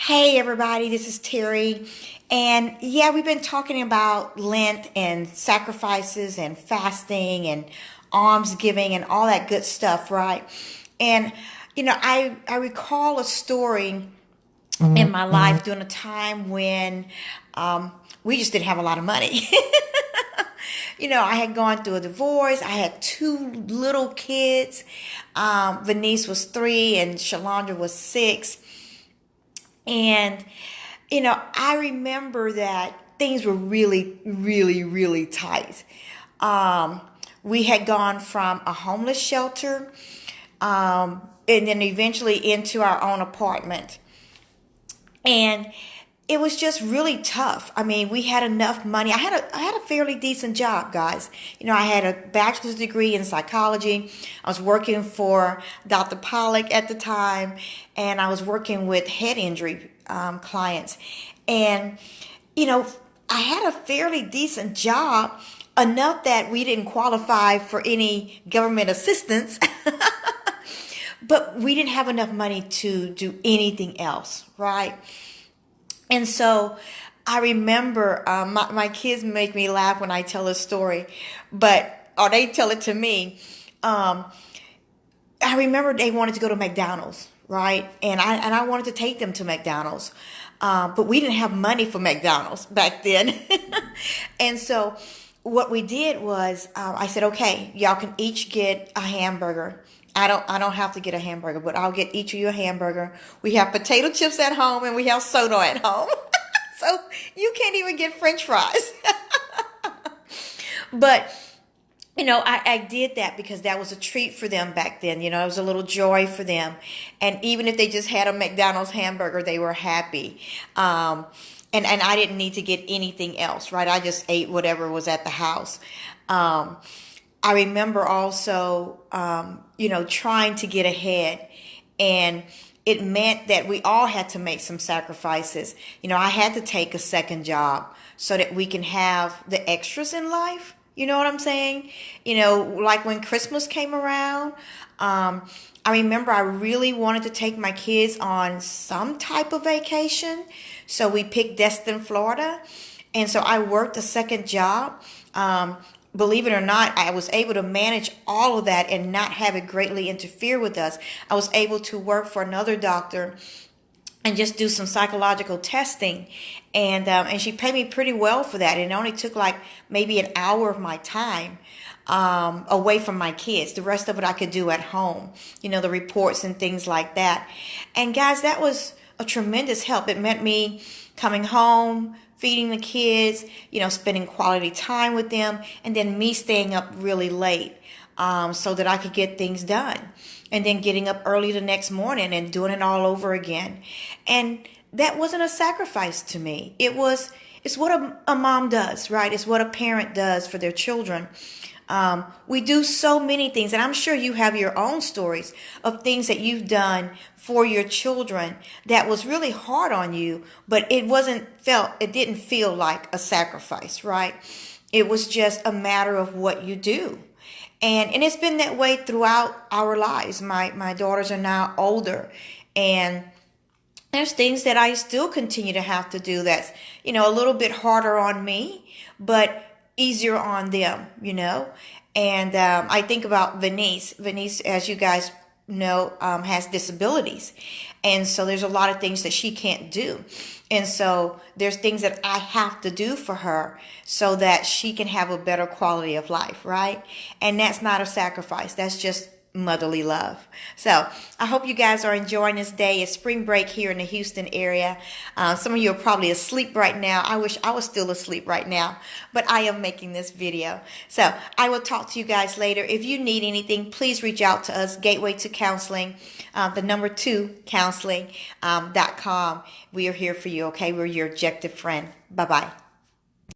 Hey everybody, this is Terry. And yeah, we've been talking about Lent and sacrifices and fasting and alms giving and all that good stuff, right? And I recall a story in my life during a time when we just didn't have a lot of money. I had gone through a divorce. I had two little kids. Venice was 3 and Shalandra was 6. And, I remember that things were really, really, really tight. We had gone from a homeless shelter and then eventually into our own apartment. And it was just really tough. I mean, we had enough money. I had a fairly decent job, guys. I had a bachelor's degree in psychology. I was working for Dr. Pollack at the time, and I was working with head injury clients. And, I had a fairly decent job, enough that we didn't qualify for any government assistance. But we didn't have enough money to do anything else, right? And so I remember my kids make me laugh when I tell this story, or they tell it to me. I remember they wanted to go to McDonald's, right? And I wanted to take them to McDonald's, but we didn't have money for McDonald's back then. And so what we did was I said, okay, y'all can each get a hamburger. I don't have to get a hamburger, but I'll get each of you a hamburger. We have potato chips at home and we have soda at home. So you can't even get French fries. But, I did that because that was a treat for them back then. It was a little joy for them. And even if they just had a McDonald's hamburger, they were happy. And I didn't need to get anything else, right? I just ate whatever was at the house. I remember also, trying to get ahead, and it meant that we all had to make some sacrifices. I had to take a second job so that we can have the extras in life. You know what I'm saying? Like when Christmas came around, I remember I really wanted to take my kids on some type of vacation. So we picked Destin, Florida. And so I worked a second job. Believe it or not, I was able to manage all of that and not have it greatly interfere with us. I was able to work for another doctor and just do some psychological testing. And she paid me pretty well for that. And it only took like maybe an hour of my time away from my kids. The rest of it I could do at home, the reports and things like that. And guys, that was a tremendous help. It meant me coming home, feeding the kids, spending quality time with them, and then me staying up really late so that I could get things done. And then getting up early the next morning and doing it all over again. And that wasn't a sacrifice to me. It's what a mom does, right? It's what a parent does for their children. We do so many things, and I'm sure you have your own stories of things that you've done for your children that was really hard on you, but it didn't feel like a sacrifice, right? It was just a matter of what you do. And it's been that way throughout our lives. My daughters are now older, and there's things that I still continue to have to do that's, a little bit harder on me, but easier on them, And I think about Venice. Venice, as you guys know, has disabilities. And so there's a lot of things that she can't do. And so there's things that I have to do for her so that she can have a better quality of life, right? And that's not a sacrifice. That's just motherly love. So I hope you guys are enjoying this day. It's spring break here in the Houston area. Some of you are probably asleep right now. I wish I was still asleep right now, but I am making this video. So I will talk to you guys later. If you need anything, please reach out to us, Gateway to Counseling, the number 2 counseling.com. We are here for you. Okay. We're your objective friend. Bye-bye.